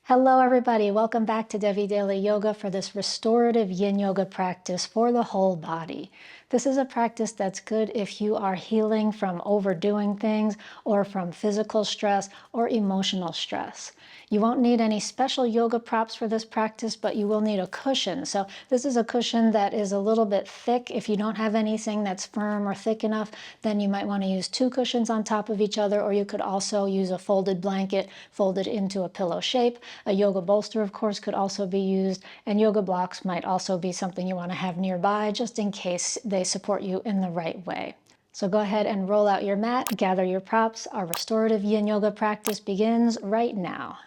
Hello, everybody. Welcome back to Devi Daily Yoga for this restorative yin yoga practice for the whole body. This is a practice that's good if you are healing from overdoing things or from physical stress or emotional stress. You won't need any special yoga props for this practice, but you will need a cushion. So this is a cushion that is a little bit thick. If you don't have anything that's firm or thick enough, then you might want to use two cushions on top of each other, or you could also use a folded blanket folded into a pillow shape. A yoga bolster, of course, could also be used, and yoga blocks might also be something you want to have nearby just in case they support you in the right way. So go ahead and roll out your mat, gather your props. Our restorative yin yoga practice begins right now.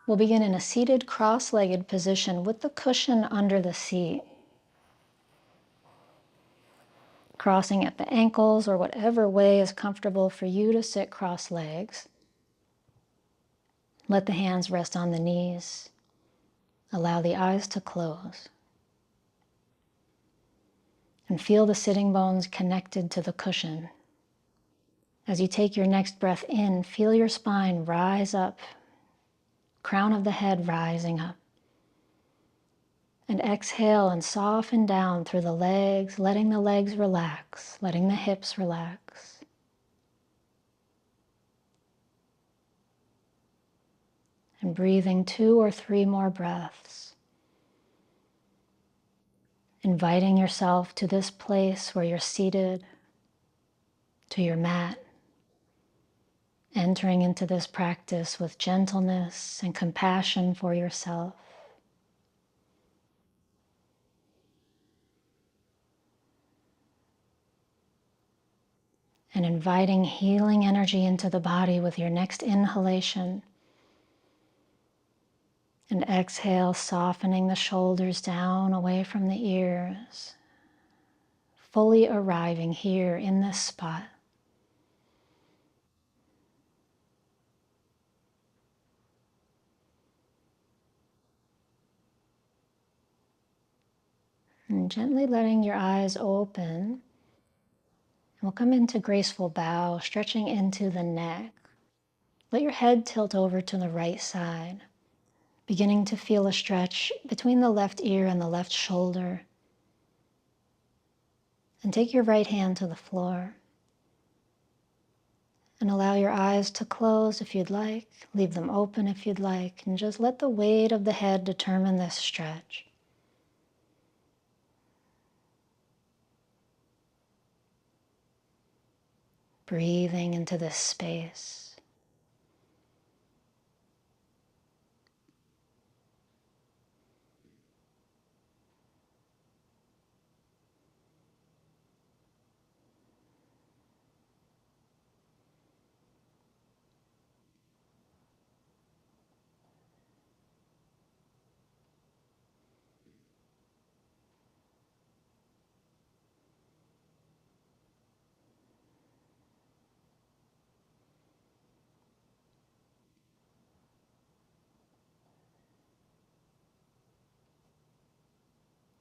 We'll begin in a seated cross-legged position with the cushion under the seat. Crossing at the ankles or whatever way is comfortable for you to sit cross legs. Let the hands rest on the knees. Allow the eyes to close. And feel the sitting bones connected to the cushion. As you take your next breath in, feel your spine rise up, crown of the head rising up. And exhale and soften down through the legs, letting the legs relax, letting the hips relax. And breathing 2 or 3 more breaths. Inviting yourself to this place where you're seated, to your mat, entering into this practice with gentleness and compassion for yourself. And inviting healing energy into the body with your next inhalation. And exhale, softening the shoulders down away from the ears, fully arriving here in this spot. And gently letting your eyes open. We'll come into graceful bow, stretching into the neck. Let your head tilt over to the right side, beginning to feel a stretch between the left ear and the left shoulder. And take your right hand to the floor. And allow your eyes to close if you'd like. Leave them open if you'd like. And just let the weight of the head determine this stretch. Breathing into this space.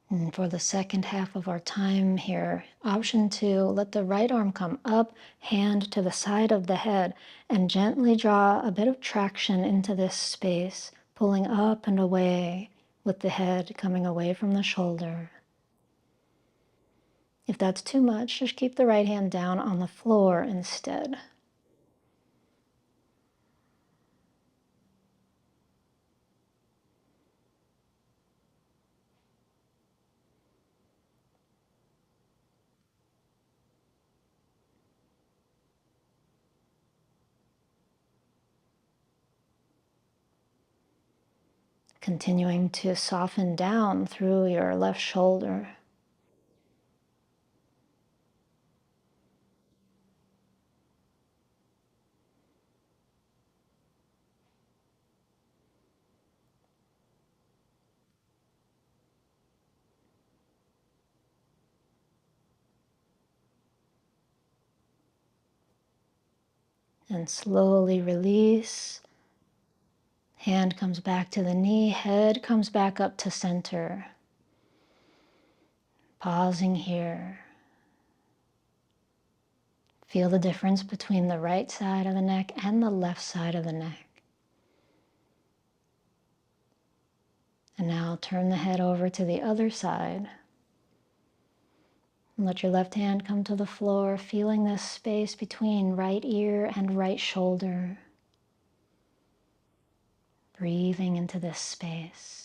And for the second half of our time here, option 2, let the right arm come up, hand to the side of the head, and gently draw a bit of traction into this space, pulling up and away with the head coming away from the shoulder. If that's too much, just keep the right hand down on the floor instead. Continuing to soften down through your left shoulder. And slowly release. Hand comes back to the knee, head comes back up to center. Pausing here. Feel the difference between the right side of the neck and the left side of the neck. And now turn the head over to the other side. And let your left hand come to the floor, feeling this space between right ear and right shoulder. Breathing into this space.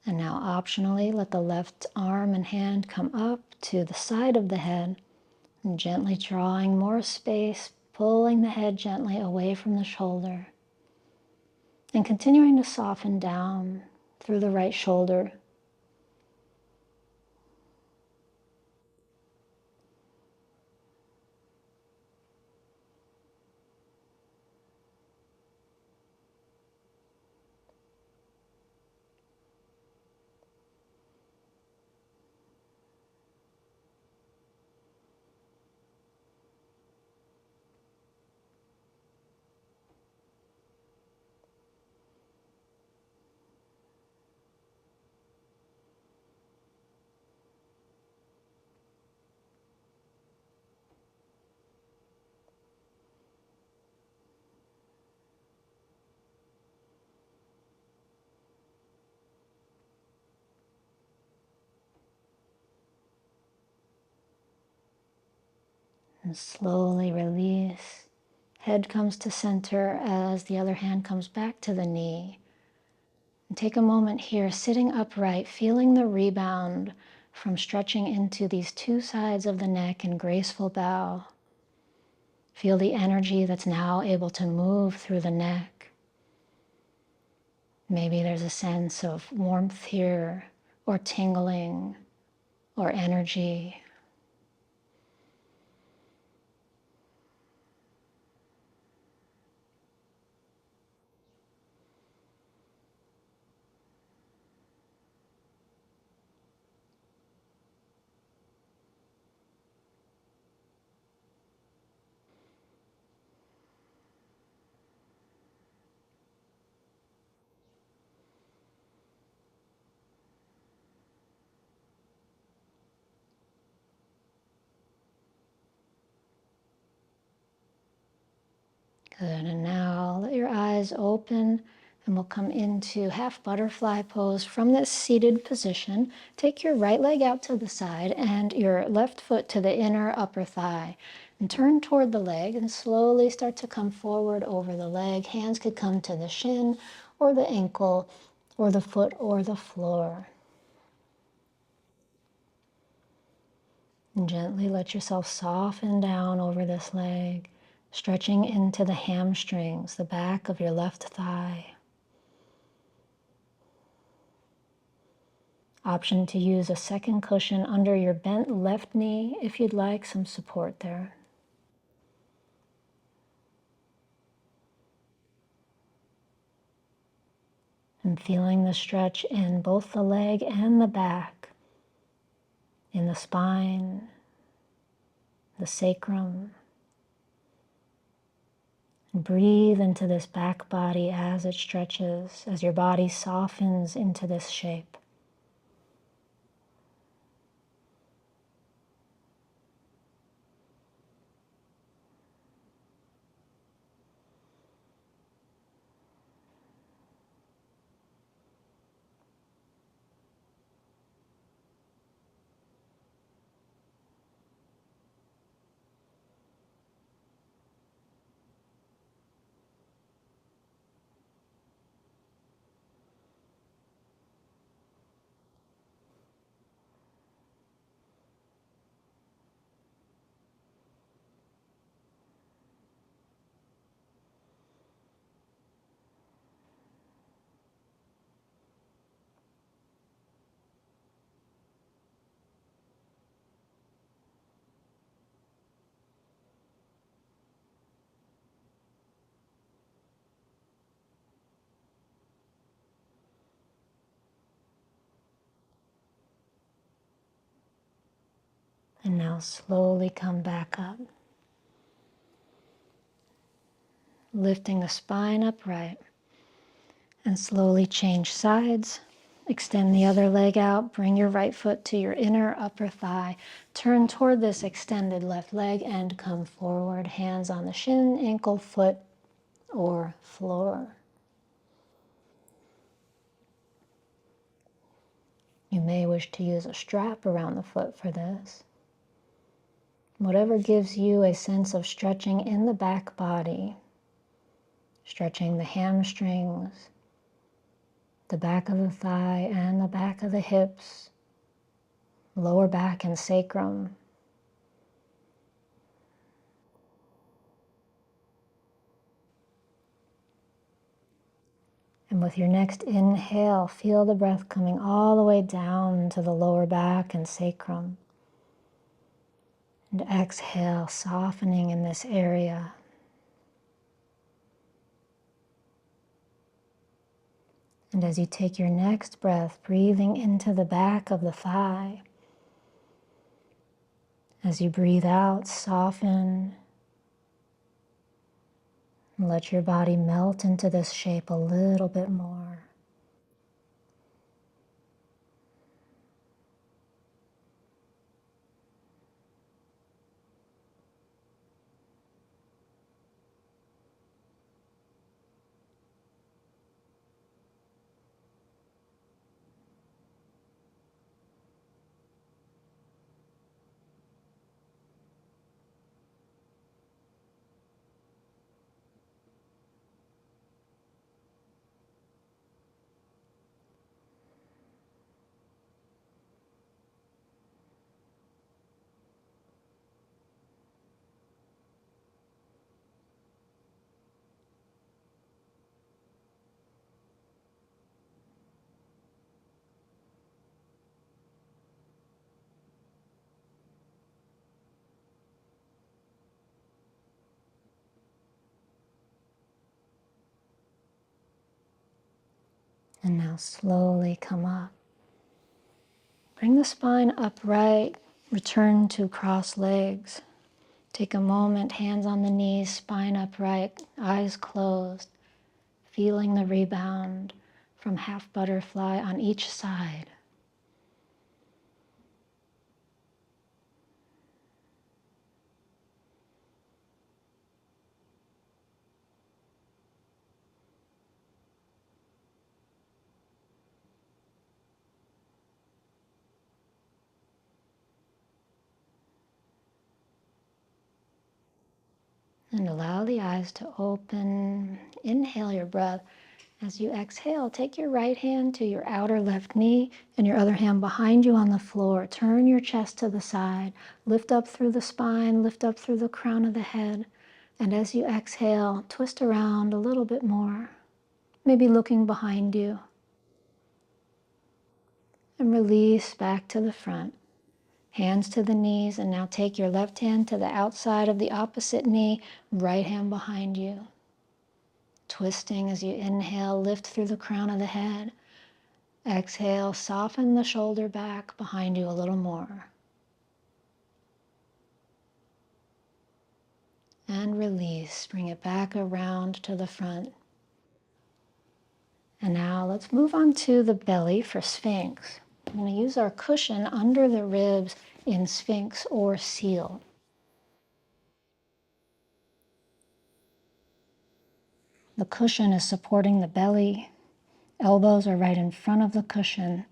And now optionally, let the left arm and hand come up to the side of the head and gently drawing more space, pulling the head gently away from the shoulder and continuing to soften down through the right shoulder. And slowly release. Head comes to center as the other hand comes back to the knee. And take a moment here, sitting upright, feeling the rebound from stretching into these two sides of the neck in graceful bow. Feel the energy that's now able to move through the neck. Maybe there's a sense of warmth here, or tingling, or energy. Good, and now let your eyes open and we'll come into half butterfly pose from this seated position. Take your right leg out to the side and your left foot to the inner upper thigh. And turn toward the leg and slowly start to come forward over the leg. Hands could come to the shin or the ankle or the foot or the floor. And gently let yourself soften down over this leg, stretching into the hamstrings, the back of your left thigh. Option to use a second cushion under your bent left knee if you'd like some support there. And feeling the stretch in both the leg and the back, in the spine, the sacrum. And breathe into this back body as it stretches, as your body softens into this shape. And now slowly come back up. Lifting the spine upright. And slowly change sides. Extend the other leg out. Bring your right foot to your inner upper thigh. Turn toward this extended left leg and come forward. Hands on the shin, ankle, foot, or floor. You may wish to use a strap around the foot for this. Whatever gives you a sense of stretching in the back body. Stretching the hamstrings, the back of the thigh and the back of the hips, lower back and sacrum. And with your next inhale, feel the breath coming all the way down to the lower back and sacrum. And exhale, softening in this area. And as you take your next breath, breathing into the back of the thigh. As you breathe out, soften. And let your body melt into this shape a little bit more. And now slowly come up. Bring the spine upright, return to cross legs. Take a moment, hands on the knees, spine upright, eyes closed, feeling the rebound from half butterfly on each side. And allow the eyes to open. Inhale your breath. As you exhale, take your right hand to your outer left knee and your other hand behind you on the floor. Turn your chest to the side. Lift up through the spine, lift up through the crown of the head. And as you exhale, twist around a little bit more, maybe looking behind you. And release back to the front. Hands to the knees, and now take your left hand to the outside of the opposite knee, right hand behind you. Twisting as you inhale, lift through the crown of the head. Exhale, soften the shoulder back behind you a little more. And release, bring it back around to the front. And now let's move on to the belly for Sphinx. I'm going to use our cushion under the ribs in Sphinx or Seal. The cushion is supporting the belly. Elbows are right in front of the cushion.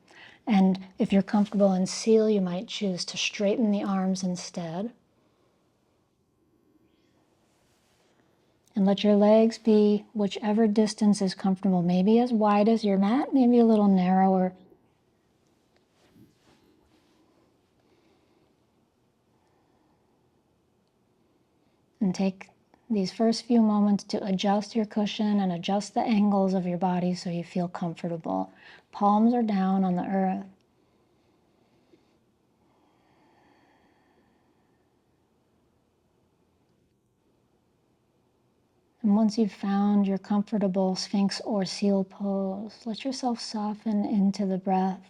And if you're comfortable in Seal, you might choose to straighten the arms instead. And let your legs be whichever distance is comfortable. Maybe as wide as your mat, maybe a little narrower. And take these first few moments to adjust your cushion and adjust the angles of your body so you feel comfortable. Palms are down on the earth. And once you've found your comfortable Sphinx or Seal pose, let yourself soften into the breath.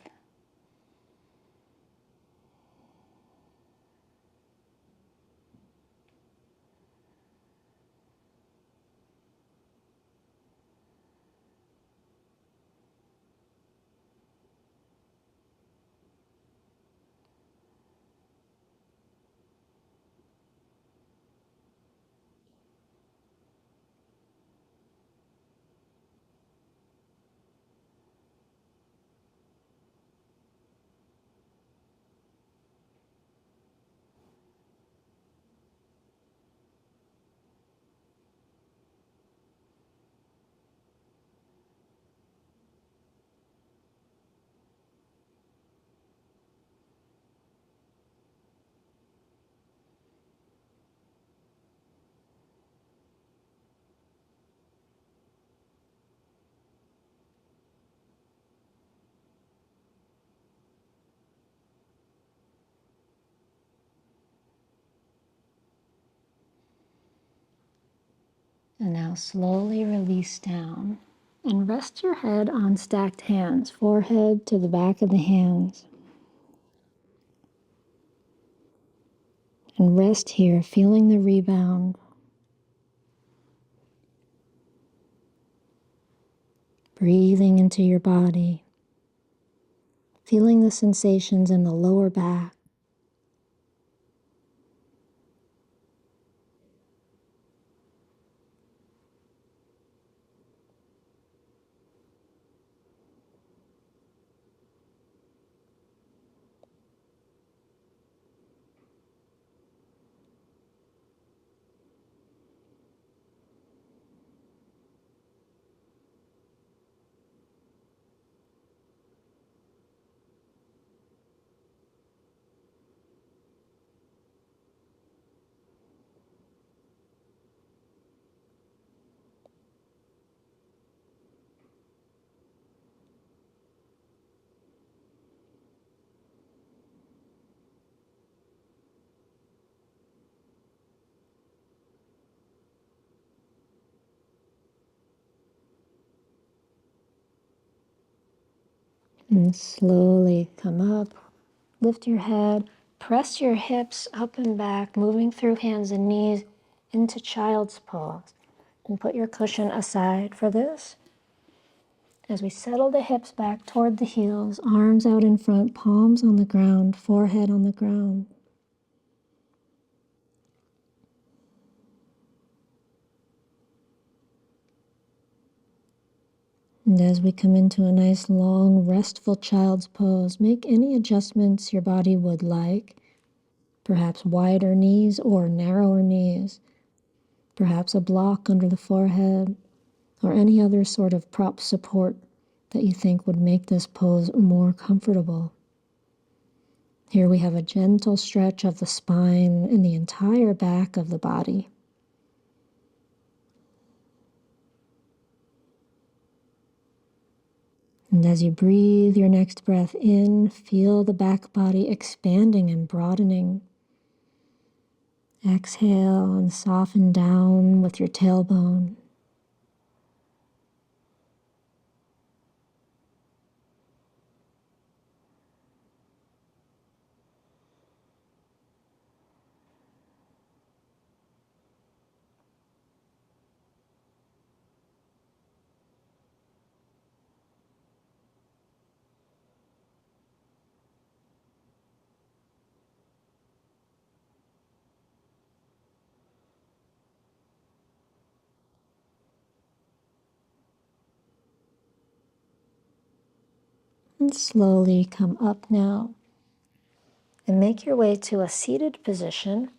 And now slowly release down. And rest your head on stacked hands, forehead to the back of the hands. And rest here, feeling the rebound. Breathing into your body. Feeling the sensations in the lower back. And slowly come up, lift your head, press your hips up and back, moving through hands and knees into child's pose. And put your cushion aside for this. As we settle the hips back toward the heels, arms out in front, palms on the ground, forehead on the ground. And as we come into a nice, long, restful child's pose, make any adjustments your body would like. Perhaps wider knees or narrower knees. Perhaps a block under the forehead, or any other sort of prop support that you think would make this pose more comfortable. Here we have a gentle stretch of the spine and the entire back of the body. And as you breathe your next breath in, feel the back body expanding and broadening. Exhale and soften down with your tailbone. And slowly come up now and make your way to a seated position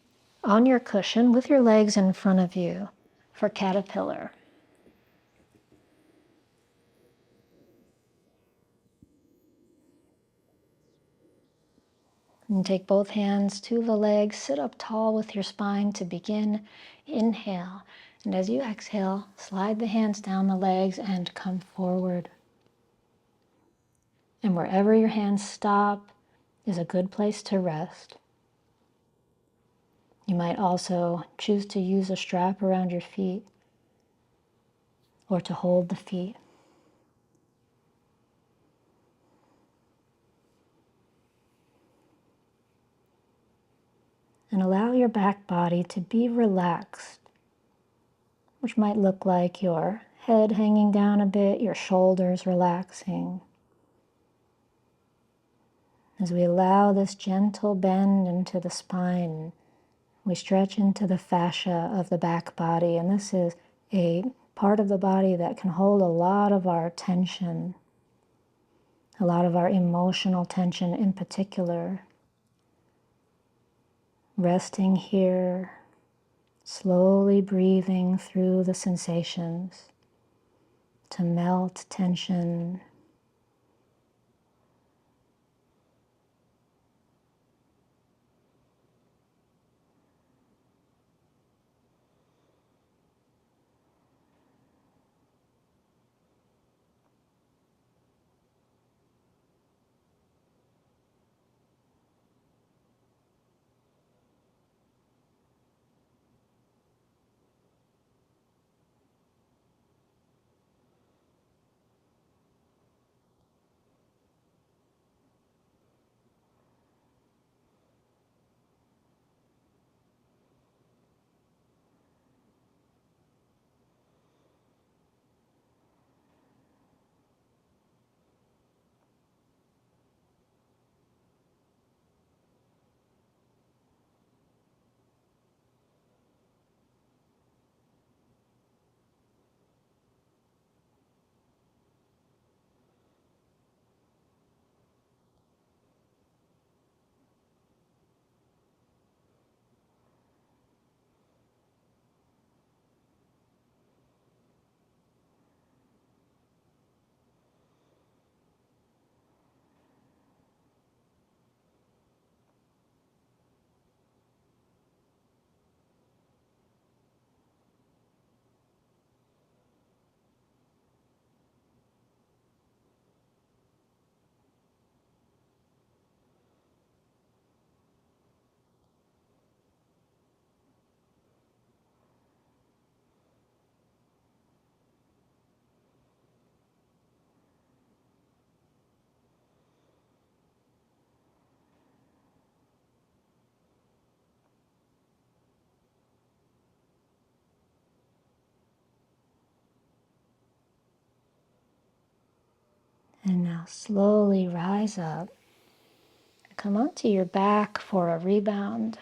on your cushion with your legs in front of you for caterpillar. And take both hands to the legs, sit up tall with your spine to begin. Inhale, and as you exhale, slide the hands down the legs and come forward. And wherever your hands stop is a good place to rest. You might also choose to use a strap around your feet or to hold the feet. And allow your back body to be relaxed, which might look like your head hanging down a bit, your shoulders relaxing. As we allow this gentle bend into the spine, we stretch into the fascia of the back body, and this is a part of the body that can hold a lot of our tension, a lot of our emotional tension in particular. Resting here, slowly breathing through the sensations to melt tension. And now slowly rise up. Come onto your back for a rebound.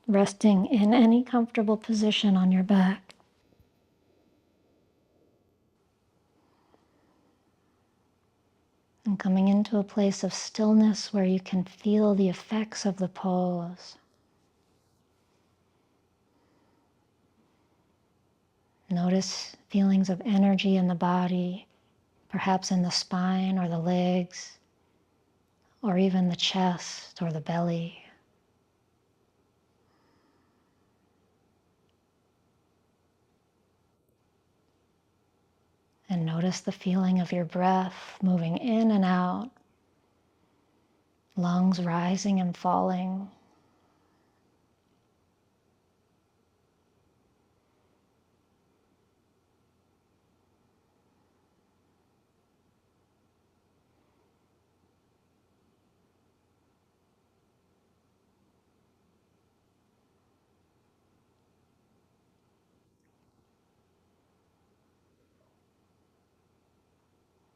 Resting in any comfortable position on your back. And coming into a place of stillness where you can feel the effects of the pose. Notice feelings of energy in the body, perhaps in the spine or the legs, or even the chest or the belly. And notice the feeling of your breath moving in and out, lungs rising and falling.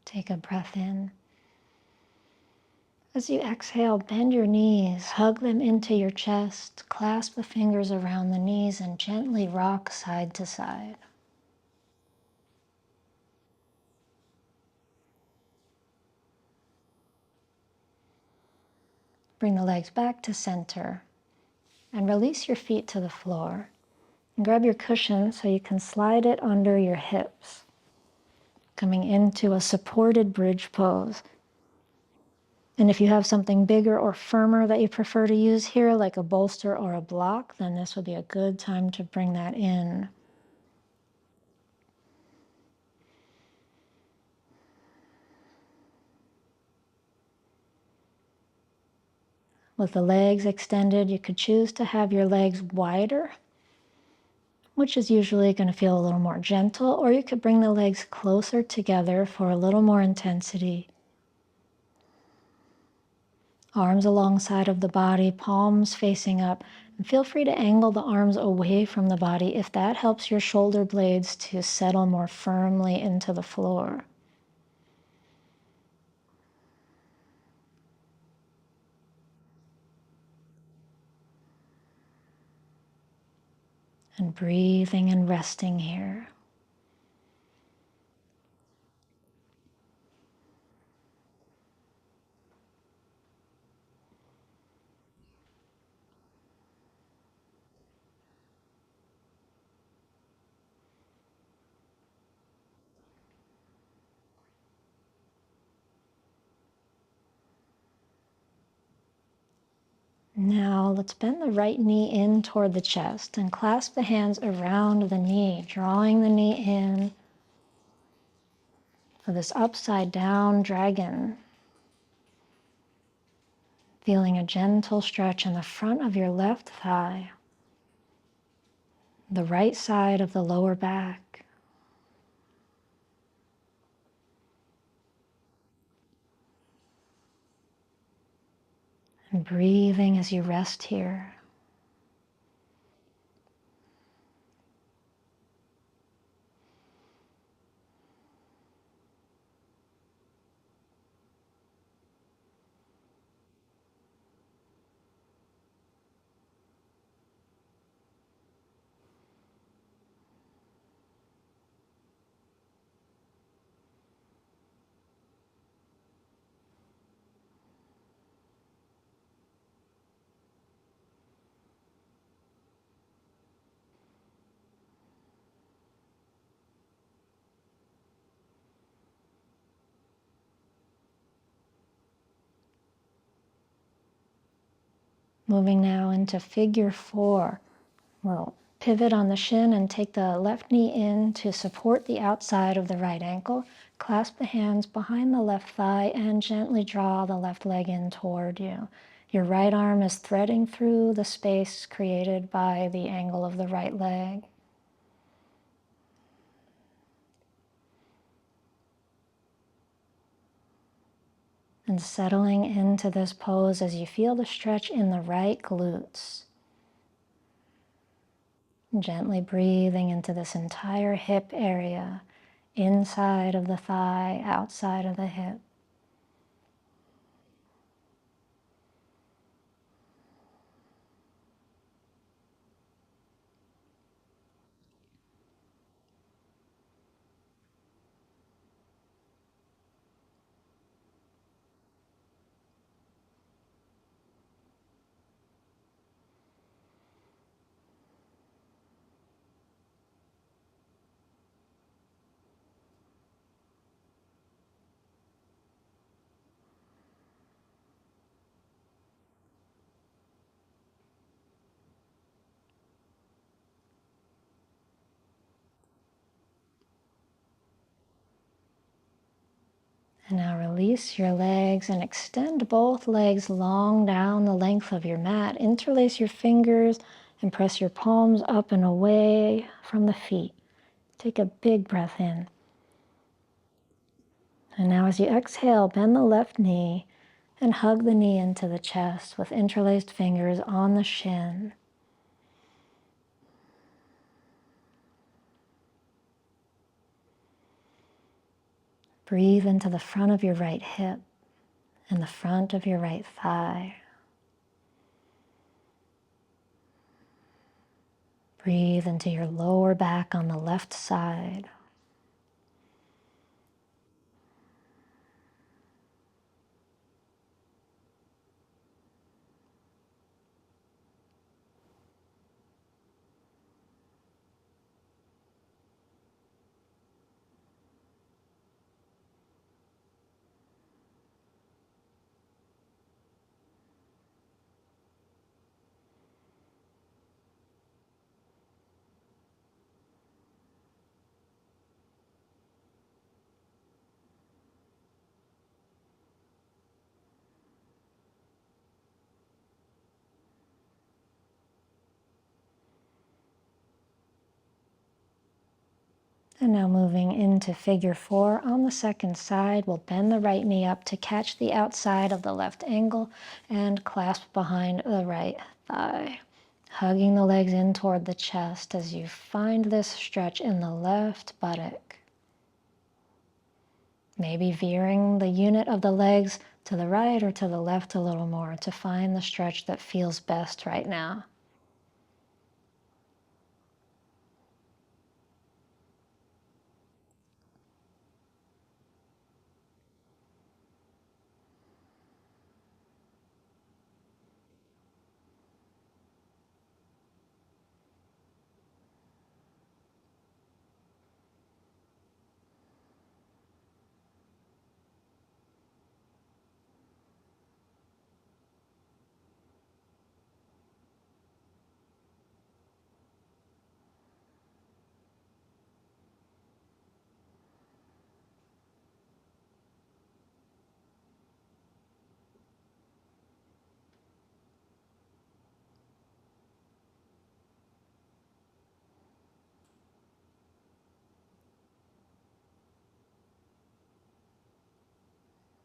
Take a breath in. As you exhale, bend your knees, hug them into your chest, clasp the fingers around the knees, and gently rock side to side. Bring the legs back to center and release your feet to the floor. And grab your cushion so you can slide it under your hips, coming into a supported bridge pose. And if you have something bigger or firmer that you prefer to use here, like a bolster or a block, then this would be a good time to bring that in. With the legs extended, you could choose to have your legs wider, which is usually going to feel a little more gentle, or you could bring the legs closer together for a little more intensity. Arms alongside of the body, palms facing up, and feel free to angle the arms away from the body if that helps your shoulder blades to settle more firmly into the floor. And breathing and resting here. Now let's bend the right knee in toward the chest and clasp the hands around the knee, drawing the knee in for this upside down dragon. Feeling a gentle stretch in the front of your left thigh, the right side of the lower back. And breathing as you rest here. Moving now into figure 4. We'll pivot on the shin and take the left knee in to support the outside of the right ankle. Clasp the hands behind the left thigh and gently draw the left leg in toward you. Your right arm is threading through the space created by the angle of the right leg. And settling into this pose as you feel the stretch in the right glutes. Gently breathing into this entire hip area inside of the thigh, outside of the hip. And now release your legs and extend both legs long down the length of your mat. Interlace your fingers and press your palms up and away from the feet. Take a big breath in. And now as you exhale, bend the left knee and hug the knee into the chest with interlaced fingers on the shin. Breathe into the front of your right hip and the front of your right thigh. Breathe into your lower back on the left side. And now moving into figure 4 on the second side, we'll bend the right knee up to catch the outside of the left ankle and clasp behind the right thigh. Hugging the legs in toward the chest as you find this stretch in the left buttock. Maybe veering the unit of the legs to the right or to the left a little more to find the stretch that feels best right now.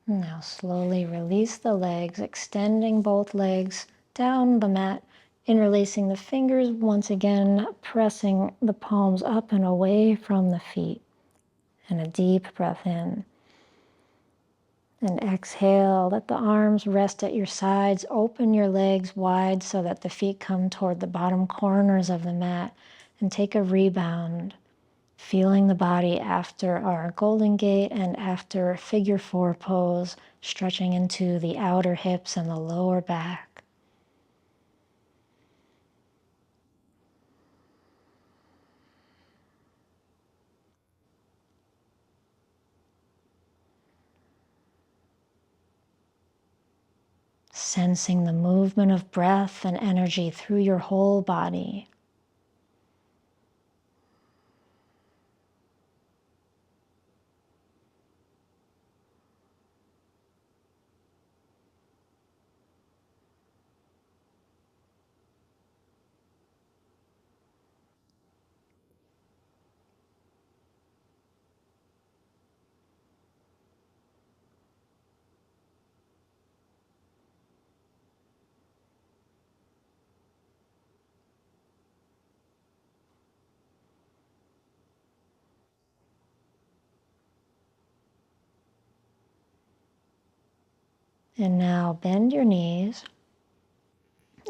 Now slowly release the legs, extending both legs down the mat, interlacing the fingers, once again pressing the palms up and away from the feet. And a deep breath in. And exhale, let the arms rest at your sides. Open your legs wide so that the feet come toward the bottom corners of the mat. And take a rebound. Feeling the body after our Golden Gate and after figure 4 pose, stretching into the outer hips and the lower back. Sensing the movement of breath and energy through your whole body. And now bend your knees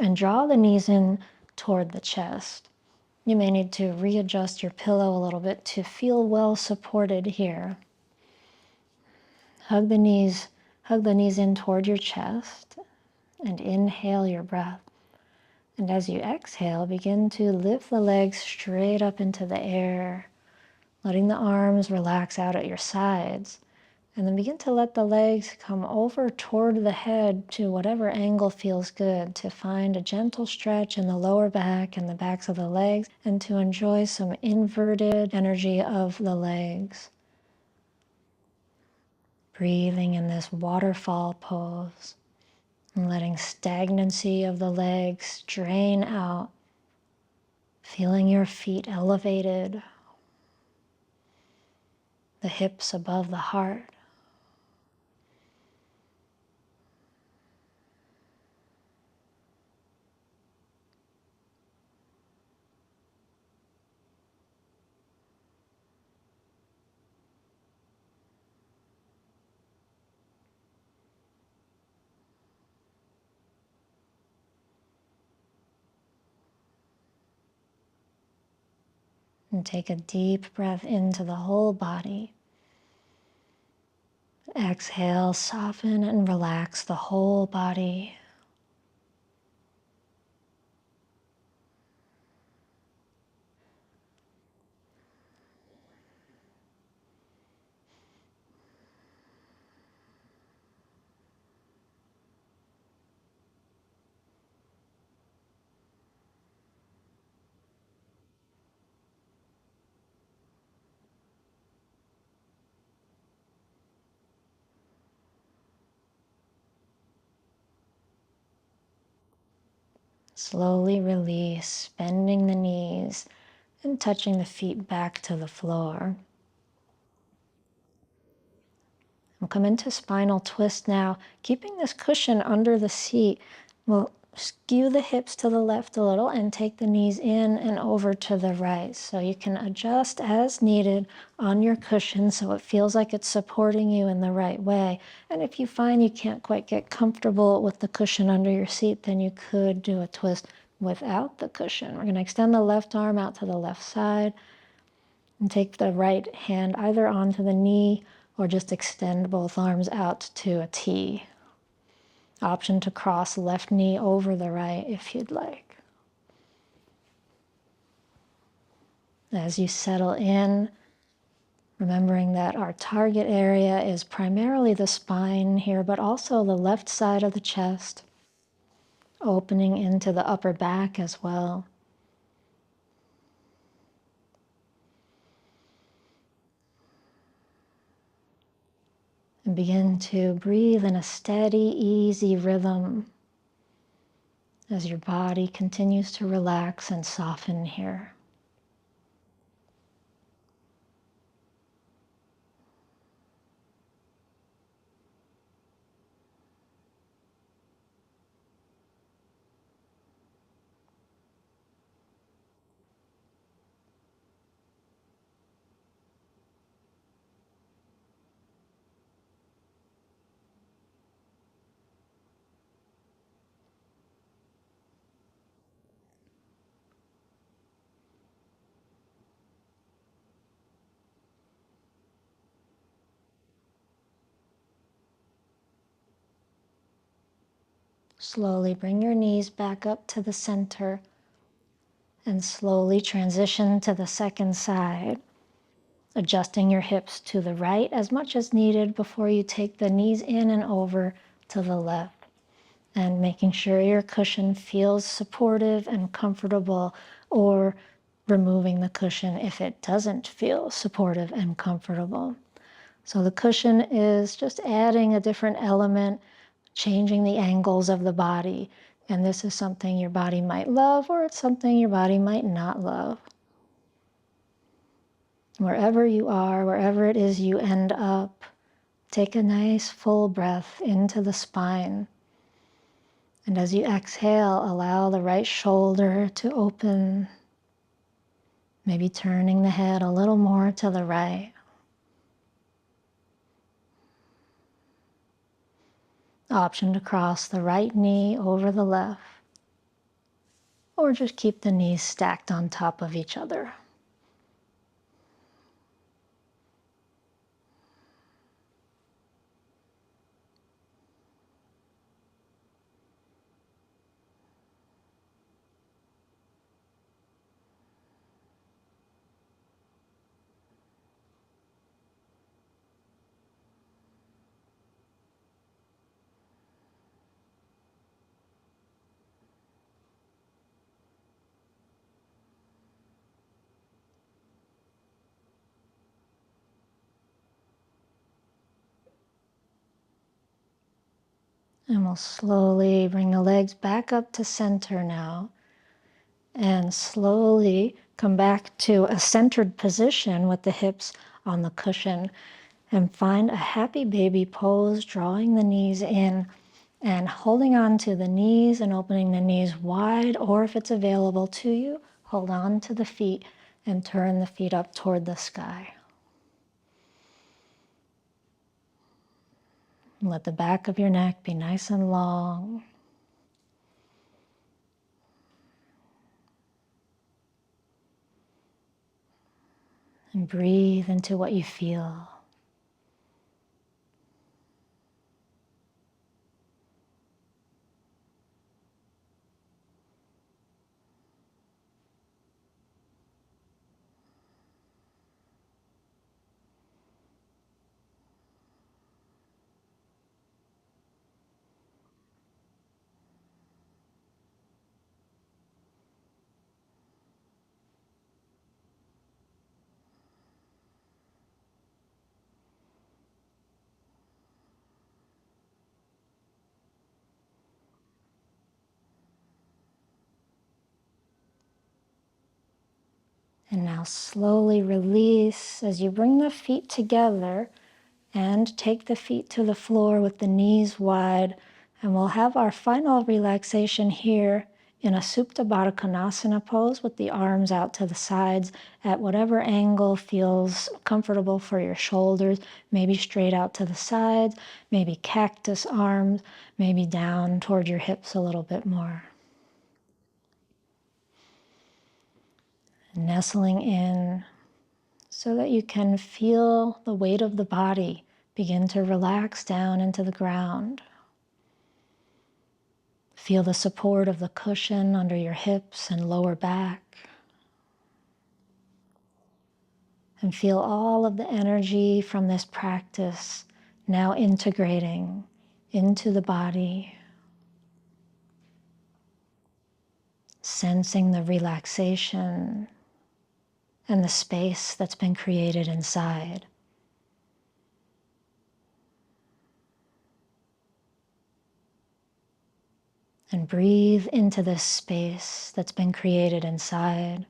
and draw the knees in toward the chest. You may need to readjust your pillow a little bit to feel well supported here. Hug the knees in toward your chest and inhale your breath. And as you exhale, begin to lift the legs straight up into the air, letting the arms relax out at your sides. And then begin to let the legs come over toward the head to whatever angle feels good, to find a gentle stretch in the lower back and the backs of the legs, and to enjoy some inverted energy of the legs. Breathing in this waterfall pose and letting stagnancy of the legs drain out, feeling your feet elevated, the hips above the heart. And take a deep breath into the whole body. Exhale, soften and relax the whole body. Slowly release, bending the knees and touching the feet back to the floor. We'll come into spinal twist now. Keeping this cushion under the seat, we'll skew the hips to the left a little and take the knees in and over to the right. So you can adjust as needed on your cushion so it feels like it's supporting you in the right way. And if you find you can't quite get comfortable with the cushion under your seat, then you could do a twist without the cushion. We're going to extend the left arm out to the left side and take the right hand either onto the knee or just extend both arms out to a T. Option to cross left knee over the right if you'd like. As you settle in, remembering that our target area is primarily the spine here, but also the left side of the chest, opening into the upper back as well. And begin to breathe in a steady, easy rhythm as your body continues to relax and soften here. Slowly bring your knees back up to the center and slowly transition to the second side, adjusting your hips to the right as much as needed before you take the knees in and over to the left, and making sure your cushion feels supportive and comfortable, or removing the cushion if it doesn't feel supportive and comfortable. So the cushion is just adding a different element, changing the angles of the body. And this is something your body might love, or it's something your body might not love. Wherever you are, wherever it is you end up, take a nice full breath into the spine. And as you exhale, allow the right shoulder to open, maybe turning the head a little more to the right. Option to cross the right knee over the left, or just keep the knees stacked on top of each other. And we'll slowly bring the legs back up to center now. And slowly come back to a centered position with the hips on the cushion. And find a happy baby pose, drawing the knees in and holding on to the knees and opening the knees wide, or if it's available to you, hold on to the feet and turn the feet up toward the sky. Let the back of your neck be nice and long. And breathe into what you feel. And now slowly release as you bring the feet together and take the feet to the floor with the knees wide. And we'll have our final relaxation here in a Supta Baddha Konasana pose with the arms out to the sides at whatever angle feels comfortable for your shoulders. Maybe straight out to the sides, maybe cactus arms, maybe down toward your hips a little bit more. Nestling in so that you can feel the weight of the body begin to relax down into the ground. Feel the support of the cushion under your hips and lower back. And feel all of the energy from this practice now integrating into the body. Sensing the relaxation and the space that's been created inside. And breathe into this space that's been created inside.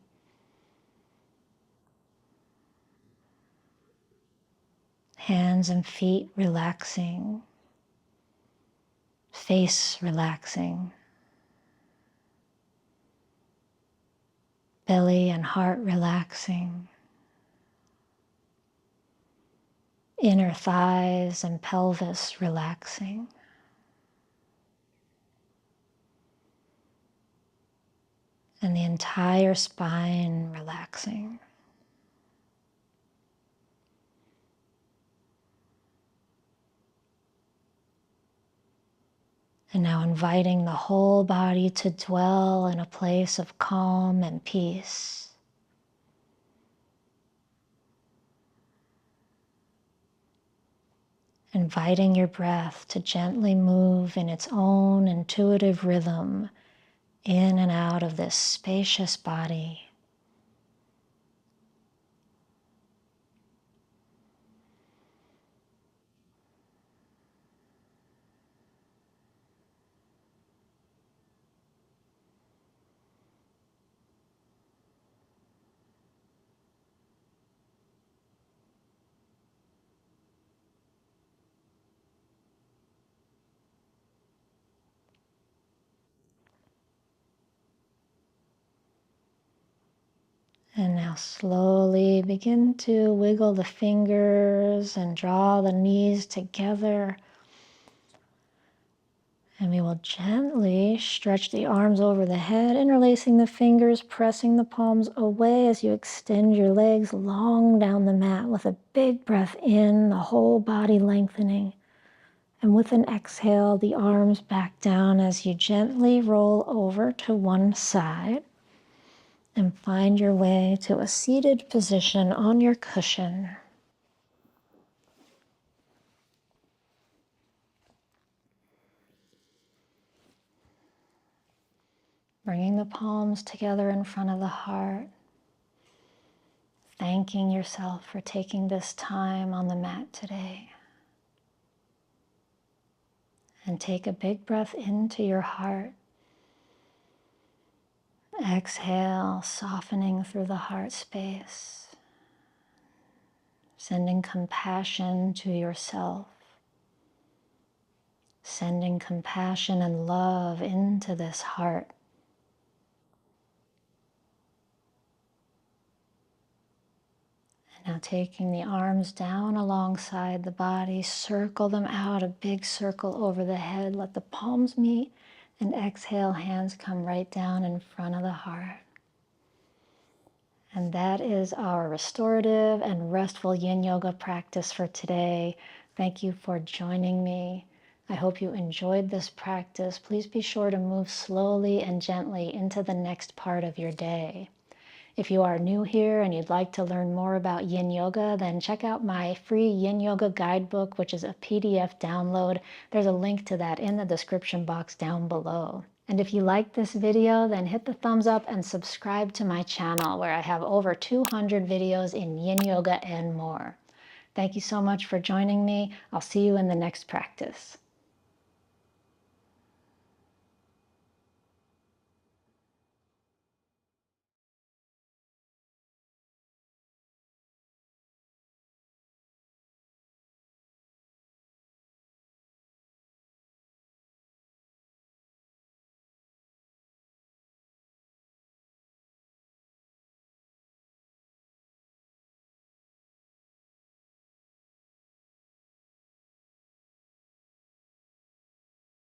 Hands and feet relaxing. Face relaxing. Belly and heart relaxing. Inner thighs and pelvis relaxing. And the entire spine relaxing. And now inviting the whole body to dwell in a place of calm and peace. Inviting your breath to gently move in its own intuitive rhythm in and out of this spacious body. And now slowly begin to wiggle the fingers and draw the knees together. And we will gently stretch the arms over the head, interlacing the fingers, pressing the palms away as you extend your legs long down the mat with a big breath in, the whole body lengthening. And with an exhale, the arms back down as you gently roll over to one side and find your way to a seated position on your cushion. Bringing the palms together in front of the heart, thanking yourself for taking this time on the mat today. And take a big breath into your heart. Exhale, softening through the heart space, sending compassion to yourself, sending compassion and love into this heart. Now taking the arms down alongside the body, circle them out, a big circle over the head. Let the palms meet, and exhale, hands come right down in front of the heart. And that is our restorative and restful yin yoga practice for today. Thank you for joining me. I hope you enjoyed this practice. Please be sure to move slowly and gently into the next part of your day. If you are new here and you'd like to learn more about yin yoga, then check out my free yin yoga guidebook, which is a PDF download. There's a link to that in the description box down below. And if you like this video, then hit the thumbs up and subscribe to my channel where I have over 200 videos in yin yoga and more. Thank you so much for joining me. I'll see you in the next practice.